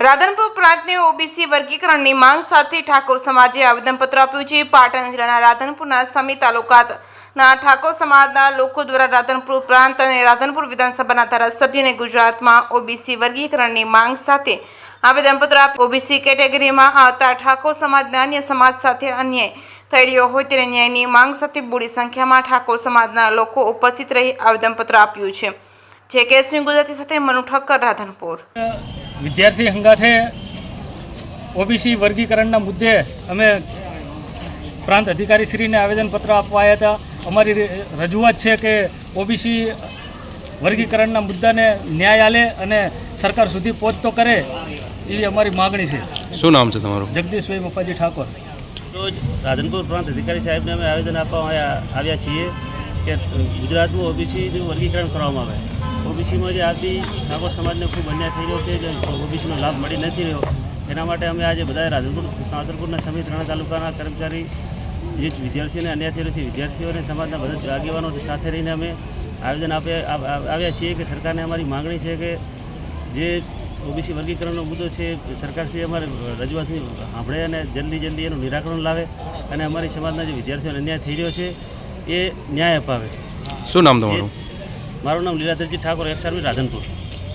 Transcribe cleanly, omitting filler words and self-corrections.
Radhanpur પ્રાંતને OBC વર્ગીકરણની માંગ સાથે ઠાકોર સમાજે આવેદનપત્ર આપ્યું છે। પાટણ જિલ્લાના રાધનપુરના સમી તાલુકાના ઠાકોર સમાજના લોકો દ્વારા રાધનપુર પ્રાંત અને રાધનપુર વિધાનસભાના ધારાસભ્યને ગુજરાતમાં ઓબીસી વર્ગીકરણની માંગ સાથે આવેદનપત્ર આપ્યું। ઓબીસી કેટેગરીમાં આવતા ઠાકોર સમાજના અન્ય સમાજ સાથે અન્યાય થઈ રહ્યો હોય ત્યારે ન્યાયની માંગ સાથે બહોળી સંખ્યામાં ઠાકોર સમાજના લોકો ઉપસ્થિત રહી આવેદનપત્ર આપ્યું છે। જે કેસમી ગુજરાતી સાથે મનુ ઠક્કર, રાધનપુર। વિદ્યાર્થી સંઘાથે ઓબીસી વર્ગીકરણના મુદ્દે અમે પ્રાંત અધિકારીશ્રીને આવેદનપત્ર આપવા આવ્યા હતા। અમારી રજૂઆત છે કે ઓબીસી વર્ગીકરણના મુદ્દાને ન્યાય આલે અને સરકાર સુધી પહોંચતો કરે એવી અમારી માગણી છે। શું નામ છે તમારું? જગદીશભાઈ મપ્પાજી ઠાકોર। રોજ રાધનપુર પ્રાંત અધિકારી સાહેબને અમે આવેદન આપવા આવ્યા છીએ કે ગુજરાતમાં ઓબીસીનું વર્ગીકરણ કરવામાં આવે। ઓબીસીમાં જે આદિ ઠાકોર સમાજને ખૂબ અન્યાય થઈ રહ્યો છે, જે ઓબીસીનો લાભ મળી નથી રહ્યો, એના માટે અમે આજે બધા રાધનપુરના સમી ત્રણ તાલુકાના કર્મચારી જે વિદ્યાર્થીઓને અન્યાય થઈ રહ્યો છે, વિદ્યાર્થીઓને સમાજના બધા આગેવાનો સાથે રહીને અમે આવેદન આવ્યા છીએ કે સરકારને અમારી માગણી છે કે જે ઓબીસી વર્ગીકરણનો મુદ્દો છે સરકારશ્રી અમારે રજૂઆત સાંભળે અને જલ્દી એનું નિરાકરણ લાવે અને અમારી સમાજના જે વિદ્યાર્થીઓને અન્યાય થઈ રહ્યો છે એ ન્યાય અપાવે। શું નામ તમારું? મારું નામ લીલાધરજી ઠાકોર, એક્સ આર્મી, રાધનપુર।